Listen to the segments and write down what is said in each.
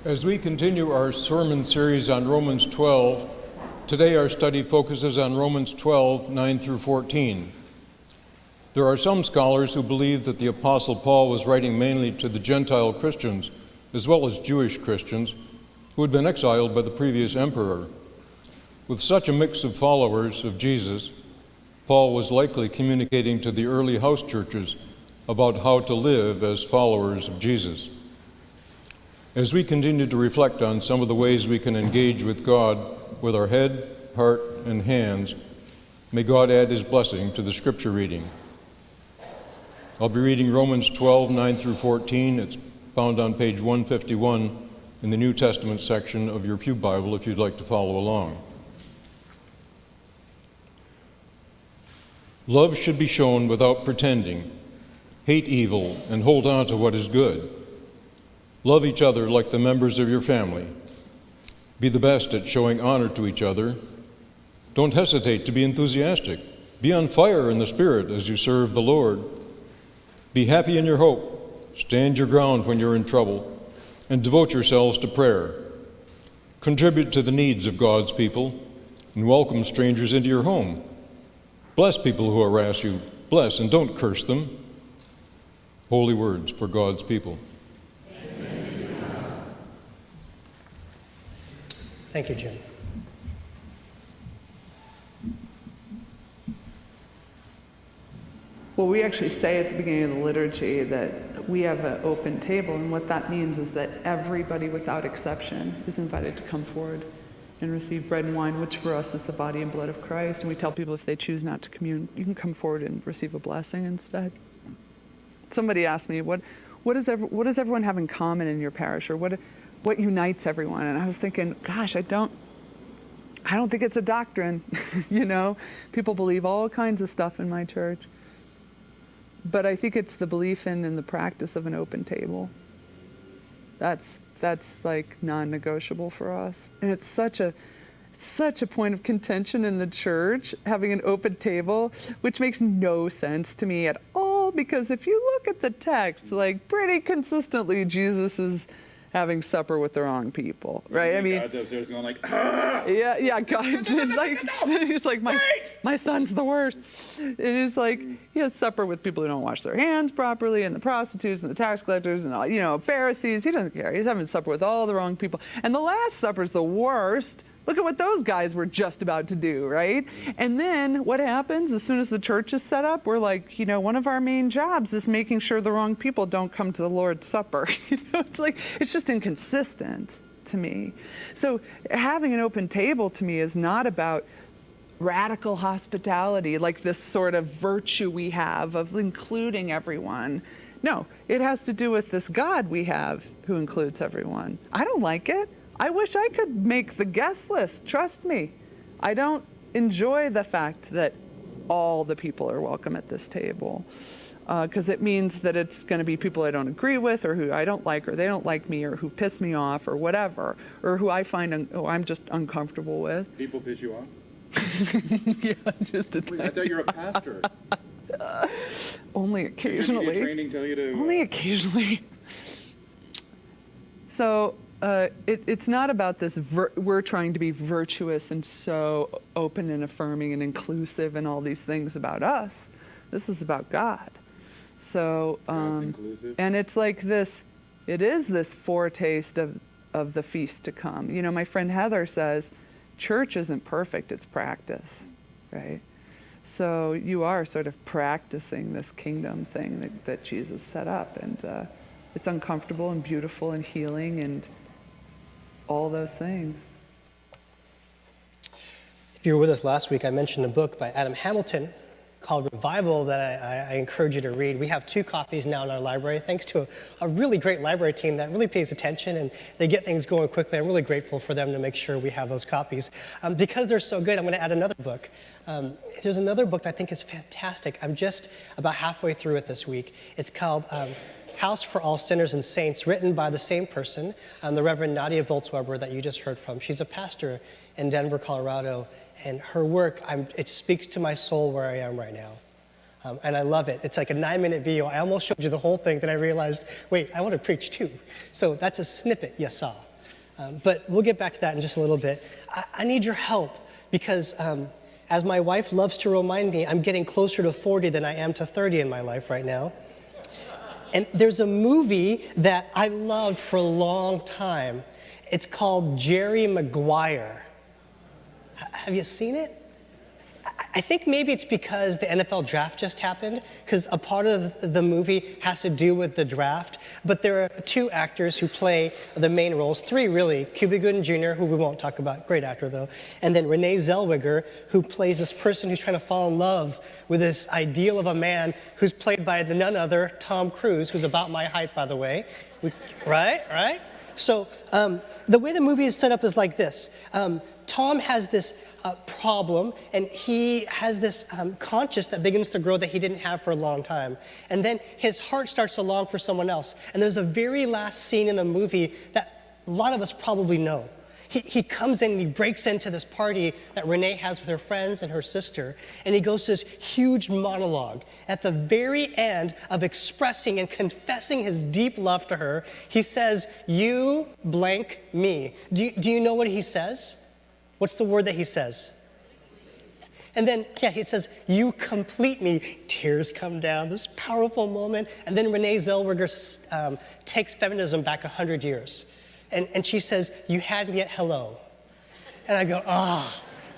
As we continue our sermon series on Romans 12, today our study focuses on Romans 12, 9 through 14. There are some scholars who believe that the Apostle Paul was writing mainly to the Gentile Christians, as well as Jewish Christians, who had been exiled by the previous emperor. With such a mix of followers of Jesus, Paul was likely communicating to the early house churches about how to live as followers of Jesus. As we continue to reflect on some of the ways we can engage with God with our head, heart, and hands, may God add His blessing to the scripture reading. I'll be reading Romans 12, 9 through 14. It's found on page 151 in the New Testament section of your Pew Bible if you'd like to follow along. Love should be shown without pretending. Hate evil and hold on to what is good. Love each other like the members of your family. Be the best at showing honor to each other. Don't hesitate to be enthusiastic. Be on fire in the Spirit as you serve the Lord. Be happy in your hope. Stand your ground when you're in trouble. And devote yourselves to prayer. Contribute to the needs of God's people and welcome strangers into your home. Bless people who harass you. Bless and don't curse them. Holy words for God's people. Thank you, Jim. Well, we actually say at the beginning of the liturgy that we have an open table, and what that means is that everybody without exception is invited to come forward and receive bread and wine, which for us is the body and blood of Christ. And we tell people if they choose not to commune, you can come forward and receive a blessing instead. Somebody asked me, what does everyone have in common in your parish, or what unites everyone? And I was thinking, gosh, I don't think it's a doctrine. You know, people believe all kinds of stuff in my church. But I think it's the belief in and the practice of an open table. That's like non-negotiable for us. And it's such a point of contention in the church, having an open table, which makes no sense to me at all, because if you look at the text, like pretty consistently, Jesus is having supper with the wrong people, right? I mean, God's upstairs going like, ah! Yeah, God, he's like, my son's the worst. It is like, he has supper with people who don't wash their hands properly, and the prostitutes, and the tax collectors, and all, Pharisees. He doesn't care. He's having supper with all the wrong people. And the Last Supper's the worst. Look at what those guys were just about to do, right? And then what happens as soon as the church is set up? We're like, one of our main jobs is making sure the wrong people don't come to the Lord's Supper. It's like, it's just inconsistent to me. So having an open table to me is not about radical hospitality, like this sort of virtue we have of including everyone. No, it has to do with this God we have who includes everyone. I don't like it. I wish I could make the guest list, trust me. I don't enjoy the fact that all the people are welcome at this table, because it means that it's going to be people I don't agree with, or who I don't like, or they don't like me, or who piss me off, or whatever, or who I find I'm just uncomfortable with. People piss you off? Yeah, just a Wait, I thought you were a pastor. Only occasionally. Did your training tell you to? Only occasionally. So it's not about this, we're trying to be virtuous and so open and affirming and inclusive and all these things about us. This is about God. So, and it's like this, it is this foretaste of the feast to come. My friend Heather says, church isn't perfect, it's practice, right? So you are sort of practicing this kingdom thing that Jesus set up, and it's uncomfortable and beautiful and healing and all those things. If you were with us last week, I mentioned a book by Adam Hamilton called Revival that I encourage you to read. We have 2 copies now in our library, thanks to a really great library team that really pays attention, and they get things going quickly. I'm really grateful for them to make sure we have those copies. Because they're so good, I'm going to add another book. There's another book that I think is fantastic. I'm just about halfway through it this week. It's called House for All Sinners and Saints, written by the same person, the Reverend Nadia Boltzweber that you just heard from. She's a pastor in Denver, Colorado, and her work, it speaks to my soul where I am right now. And I love it. It's like a 9-minute video. I almost showed you the whole thing, then I realized, wait, I want to preach too. So that's a snippet you saw. But we'll get back to that in just a little bit. I need your help because as my wife loves to remind me, I'm getting closer to 40 than I am to 30 in my life right now. And there's a movie that I loved for a long time. It's called Jerry Maguire. Have you seen it? I think maybe it's because the NFL draft just happened, because a part of the movie has to do with the draft. But there are two actors who play the main roles, three really. Cuba Gooding Jr., who we won't talk about, great actor though. And then Renee Zellweger, who plays this person who's trying to fall in love with this ideal of a man who's played by none other, Tom Cruise, who's about my height, by the way. Right? So the way the movie is set up is like this. Tom has this problem, and he has this conscience that begins to grow that he didn't have for a long time. And then his heart starts to long for someone else. And there's a very last scene in the movie that a lot of us probably know. He comes in and he breaks into this party that Renee has with her friends and her sister, and he goes to this huge monologue. At the very end of expressing and confessing his deep love to her, he says, "You blank me." Do you know what he says? What's the word that he says? And then, he says, "You complete me." Tears come down, this powerful moment. And then Renee Zellweger takes feminism back 100 years. And she says, "You had me at hello." And I go,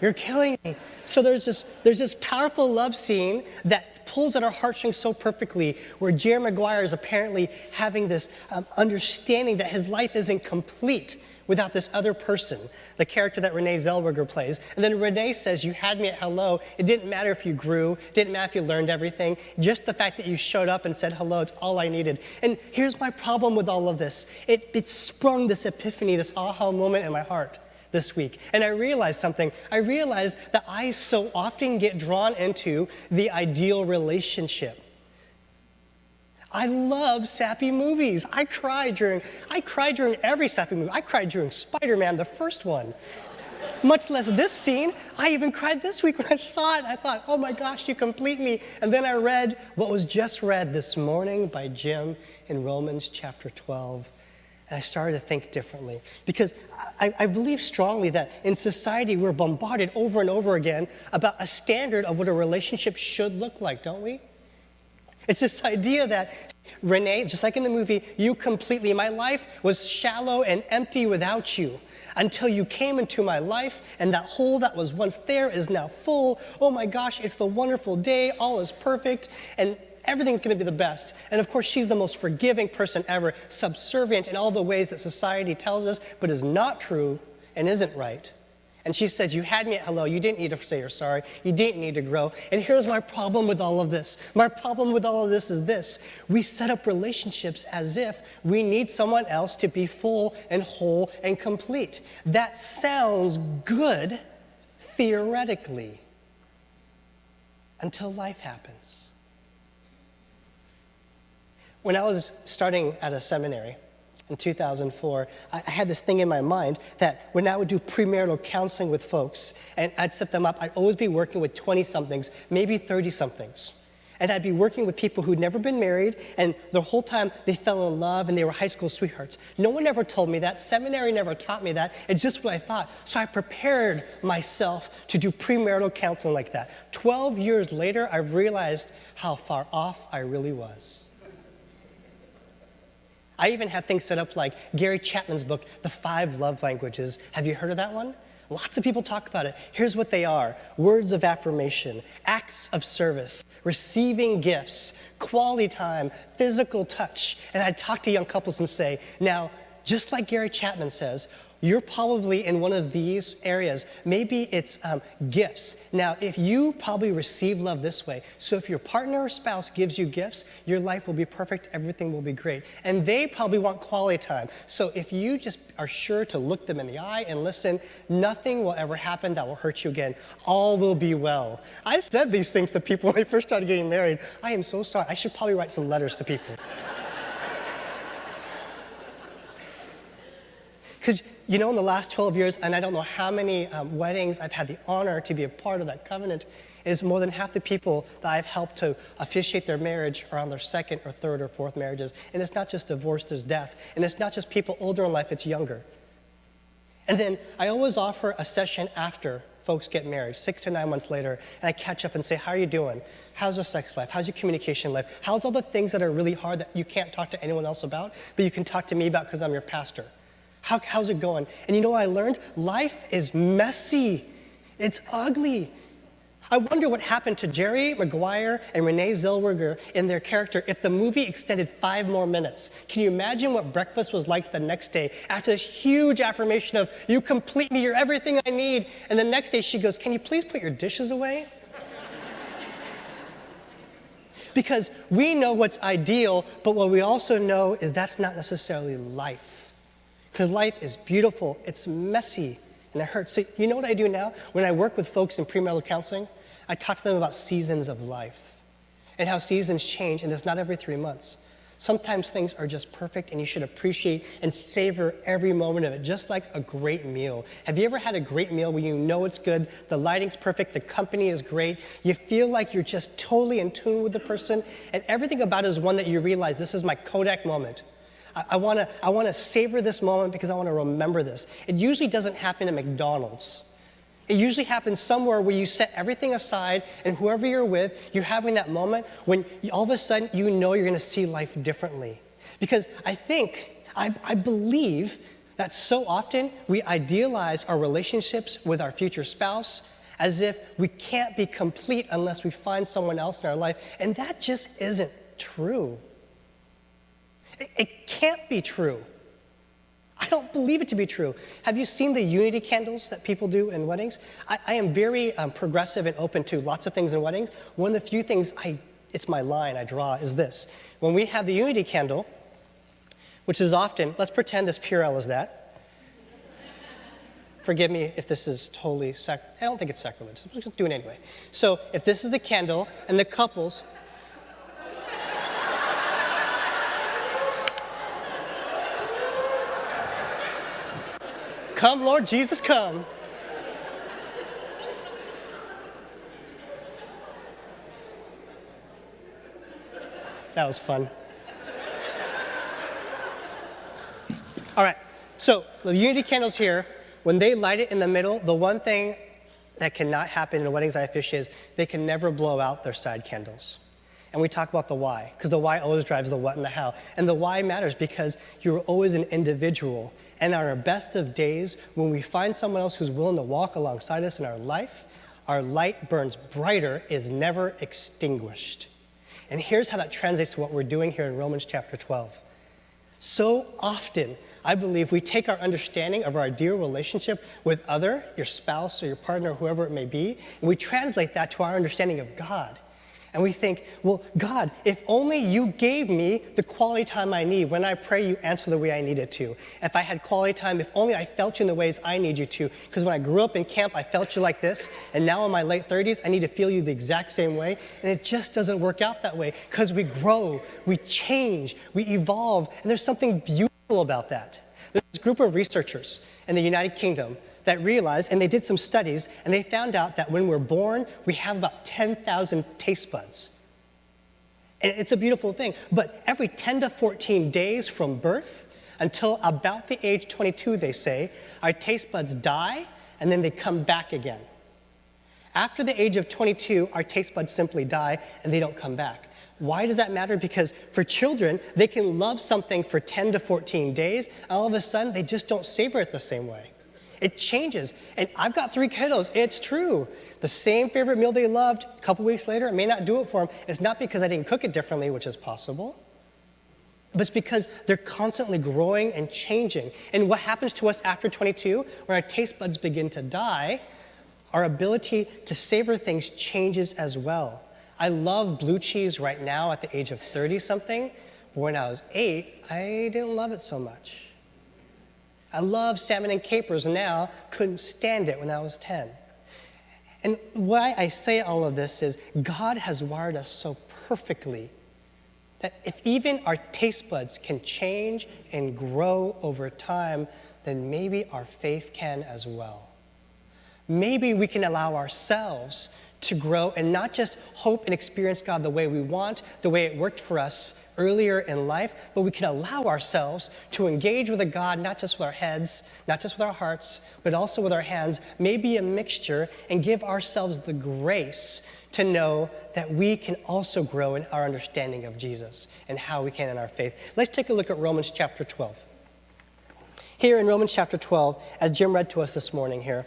you're killing me. So there's this powerful love scene that pulls at our heartstrings so perfectly, where Jerry Maguire is apparently having this understanding that his life isn't complete without this other person, the character that Renee Zellweger plays. And then Renee says, "You had me at hello. It didn't matter if you grew. It didn't matter if you learned everything. Just the fact that you showed up and said hello, it's all I needed." And here's my problem with all of this. It sprung this epiphany, this aha moment in my heart this week. And I realized something. I realized that I so often get drawn into the ideal relationship. I love sappy movies. I cried during every sappy movie. I cried during Spider-Man, the first one. Much less this scene. I even cried this week when I saw it. I thought, oh my gosh, you complete me. And then I read what was just read this morning by Jim in Romans chapter 12. And I started to think differently. Because I believe strongly that in society we're bombarded over and over again about a standard of what a relationship should look like, don't we? It's this idea that, Renee, just like in the movie, you completely, my life was shallow and empty without you until you came into my life, and that hole that was once there is now full. Oh my gosh, it's the wonderful day, all is perfect, and everything's gonna be the best. And of course, she's the most forgiving person ever, subservient in all the ways that society tells us, but is not true and isn't right. And she says, "You had me at hello. You didn't need to say you're sorry. You didn't need to grow." And here's my problem with all of this. My problem with all of this is this. We set up relationships as if we need someone else to be full and whole and complete. That sounds good theoretically until life happens. When I was starting at a seminary, in 2004, I had this thing in my mind that when I would do premarital counseling with folks, and I'd set them up, I'd always be working with 20-somethings, maybe 30-somethings. And I'd be working with people who'd never been married, and the whole time they fell in love and they were high school sweethearts. No one ever told me that. Seminary never taught me that. It's just what I thought. So I prepared myself to do premarital counseling like that. 12 years later, I've realized how far off I really was. I even have things set up like Gary Chapman's book, The 5 Love Languages. Have you heard of that one? Lots of people talk about it. Here's what they are: words of affirmation, acts of service, receiving gifts, quality time, physical touch. And I'd talk to young couples and say, now, just like Gary Chapman says, you're probably in one of these areas. Maybe it's gifts. Now, if you probably receive love this way, so if your partner or spouse gives you gifts, your life will be perfect, everything will be great. And they probably want quality time. So if you just are sure to look them in the eye and listen, nothing will ever happen that will hurt you again. All will be well. I said these things to people when they first started getting married. I am so sorry. I should probably write some letters to people. Because, you know, in the last 12 years, and I don't know how many weddings I've had the honor to be a part of that covenant, is more than half the people that I've helped to officiate their marriage are on their second or third or fourth marriages. And it's not just divorce, there's death. And it's not just people older in life, it's younger. And then I always offer a session after folks get married, 6 to 9 months later, and I catch up and say, how are you doing? How's your sex life? How's your communication life? How's all the things that are really hard that you can't talk to anyone else about, but you can talk to me about because I'm your pastor? How's it going? And you know what I learned? Life is messy. It's ugly. I wonder what happened to Jerry Maguire and Renee Zellweger in their character if the movie extended 5 more minutes. Can you imagine what breakfast was like the next day after this huge affirmation of, you complete me, you're everything I need. And the next day she goes, can you please put your dishes away? Because we know what's ideal, but what we also know is that's not necessarily life. Because life is beautiful, it's messy, and it hurts. So you know what I do now? When I work with folks in premarital counseling, I talk to them about seasons of life and how seasons change, and it's not every 3 months. Sometimes things are just perfect, and you should appreciate and savor every moment of it, just like a great meal. Have you ever had a great meal where you know it's good, the lighting's perfect, the company is great, you feel like you're just totally in tune with the person, and everything about it is one that you realize, this is my Kodak moment. I want to savor this moment because I want to remember this. It usually doesn't happen at McDonald's. It usually happens somewhere where you set everything aside, and whoever you're with, you're having that moment when all of a sudden you know you're going to see life differently. Because I believe that so often we idealize our relationships with our future spouse as if we can't be complete unless we find someone else in our life, and that just isn't true. It can't be true. I don't believe it to be true. Have you seen the unity candles that people do in weddings? I am very progressive and open to lots of things in weddings. One of the few things it's my line I draw is this. When we have the unity candle, which is often, let's pretend this Purell is that. Forgive me if this is totally, I don't think it's sacrilegious. Let's just do it anyway. So if this is the candle and the couples, come, Lord Jesus, come. That was fun. All right, so the unity candles here, when they light it in the middle, the one thing that cannot happen in weddings I officiate is they can never blow out their side candles. And we talk about the why, because the why always drives the what and the how. And the why matters because you're always an individual. And on our best of days, when we find someone else who's willing to walk alongside us in our life, our light burns brighter, is never extinguished. And here's how that translates to what we're doing here in Romans chapter 12. So often, I believe we take our understanding of our ideal relationship with your spouse or your partner, or whoever it may be, and we translate that to our understanding of God. And we think, well, God, if only you gave me the quality time I need. When I pray, you answer the way I need it to. If I had quality time, if only I felt you in the ways I need you to. Because when I grew up in camp, I felt you like this. And now in my late 30s, I need to feel you the exact same way. And it just doesn't work out that way. Because we grow, we change, we evolve. And there's something beautiful about that. There's this group of researchers in the United Kingdom that realized, and they did some studies, and they found out that when we're born, we have about 10,000 taste buds. And it's a beautiful thing. But every 10 to 14 days from birth until about the age 22, they say, our taste buds die, and then they come back again. After the age of 22, our taste buds simply die, and they don't come back. Why does that matter? Because for children, they can love something for 10 to 14 days, and all of a sudden, they just don't savor it the same way. It changes. And I've got 3 kiddos. It's true. The same favorite meal they loved, a couple weeks later, I may not do it for them. It's not because I didn't cook it differently, which is possible, but it's because they're constantly growing and changing. And what happens to us after 22, when our taste buds begin to die, our ability to savor things changes as well. I love blue cheese right now at the age of 30-something, but when I was 8, I didn't love it so much. I love salmon and capers now, couldn't stand it when I was 10. And why I say all of this is God has wired us so perfectly that if even our taste buds can change and grow over time, then maybe our faith can as well. Maybe we can allow ourselves to grow and not just hope and experience God the way we want, the way it worked for us earlier in life, but we can allow ourselves to engage with a God not just with our heads, not just with our hearts, but also with our hands, maybe a mixture, and give ourselves the grace to know that we can also grow in our understanding of Jesus and how we can in our faith. Let's take a look at Romans chapter 12. Here in Romans chapter 12, as Jim read to us this morning here,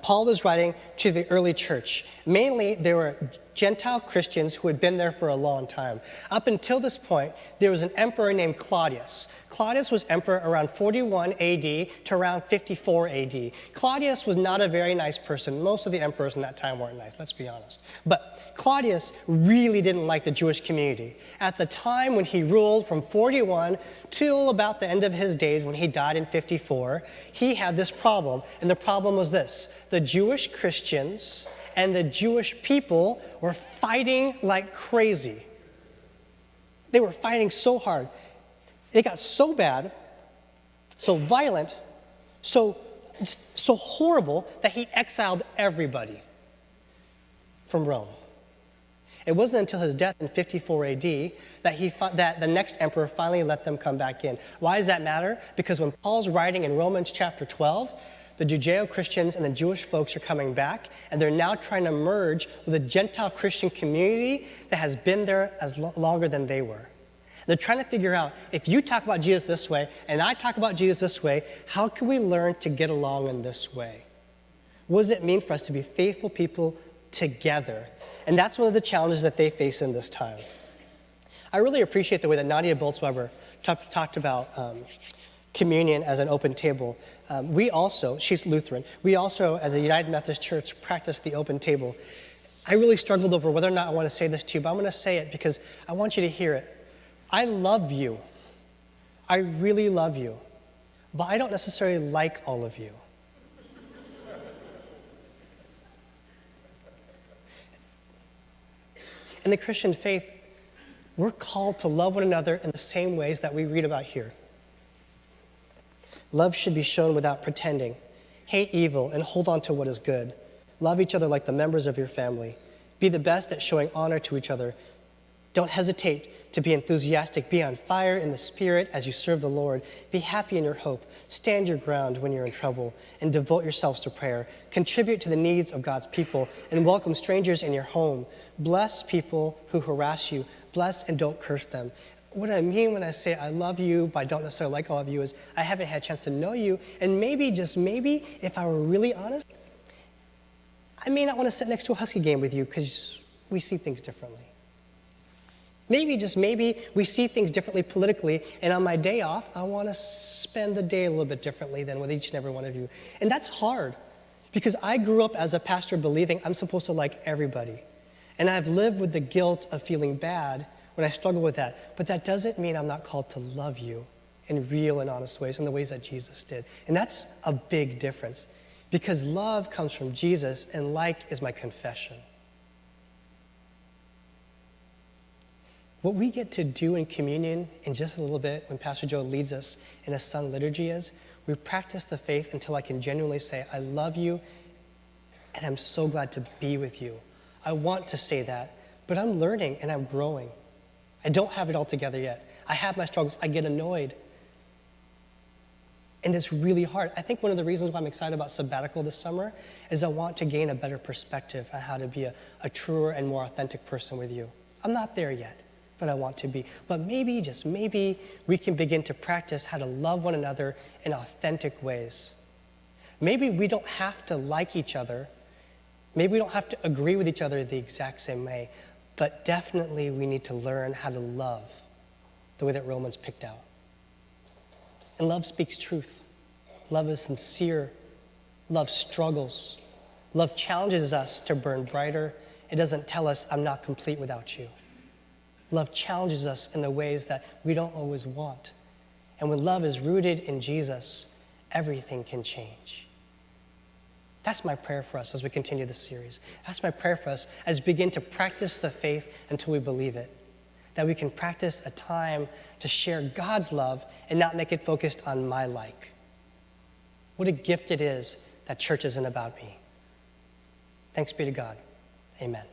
Paul is writing to the early church. Mainly, they were Gentile Christians who had been there for a long time. Up until this point, there was an emperor named Claudius. Claudius was emperor around 41 AD to around 54 AD. Claudius was not a very nice person. Most of the emperors in that time weren't nice, let's be honest. But Claudius really didn't like the Jewish community. At the time when he ruled from 41 till about the end of his days when he died in 54, he had this problem. And the problem was this: the Jewish Christians and the Jewish people were fighting like crazy. They were fighting so hard. It got so bad, so violent, so horrible that he exiled everybody from Rome. It wasn't until his death in 54 AD that the next emperor finally let them come back in. Why does that matter? Because when Paul's writing in Romans chapter 12, the Judeo-Christians and the Jewish folks are coming back, and they're now trying to merge with a Gentile Christian community that has been there longer than they were. They're trying to figure out, if you talk about Jesus this way, and I talk about Jesus this way, how can we learn to get along in this way? What does it mean for us to be faithful people together? And that's one of the challenges that they face in this time. I really appreciate the way that Nadia Boltzweber talked about communion as an open table. We also, she's Lutheran, we also, as a United Methodist Church, practice the open table. I really struggled over whether or not I want to say this to you, but I'm going to say it because I want you to hear it. I love you. I really love you. But I don't necessarily like all of you. In the Christian faith, we're called to love one another in the same ways that we read about here. Love should be shown without pretending. Hate evil and hold on to what is good. Love each other like the members of your family. Be the best at showing honor to each other. Don't hesitate to be enthusiastic. Be on fire in the Spirit as you serve the Lord. Be happy in your hope. Stand your ground when you're in trouble and devote yourselves to prayer. Contribute to the needs of God's people and welcome strangers in your home. Bless people who harass you. Bless and don't curse them. What I mean when I say I love you, but I don't necessarily like all of you, is I haven't had a chance to know you, and maybe, just maybe, if I were really honest, I may not want to sit next to a Husky game with you because we see things differently. Maybe, just maybe, we see things differently politically, and on my day off, I want to spend the day a little bit differently than with each and every one of you. And that's hard, because I grew up as a pastor believing I'm supposed to like everybody. And I've lived with the guilt of feeling bad when I struggle with that. But that doesn't mean I'm not called to love you in real and honest ways, in the ways that Jesus did. And that's a big difference, because love comes from Jesus, and like is my confession. What we get to do in communion in just a little bit when Pastor Joe leads us in a sung liturgy is we practice the faith until I can genuinely say, I love you and I'm so glad to be with you. I want to say that, but I'm learning and I'm growing. I don't have it all together yet. I have my struggles. I get annoyed. And it's really hard. I think one of the reasons why I'm excited about sabbatical this summer is I want to gain a better perspective on how to be a truer and more authentic person with you. I'm not there yet, but I want to be. But maybe, just maybe, we can begin to practice how to love one another in authentic ways. Maybe we don't have to like each other. Maybe we don't have to agree with each other the exact same way. But definitely we need to learn how to love the way that Romans picked out. And love speaks truth. Love is sincere. Love struggles. Love challenges us to burn brighter. It doesn't tell us, I'm not complete without you. Love challenges us in the ways that we don't always want. And when love is rooted in Jesus, everything can change. That's my prayer for us as we continue this series. That's my prayer for us as we begin to practice the faith until we believe it. That we can practice a time to share God's love and not make it focused on my like. What a gift it is that church isn't about me. Thanks be to God. Amen.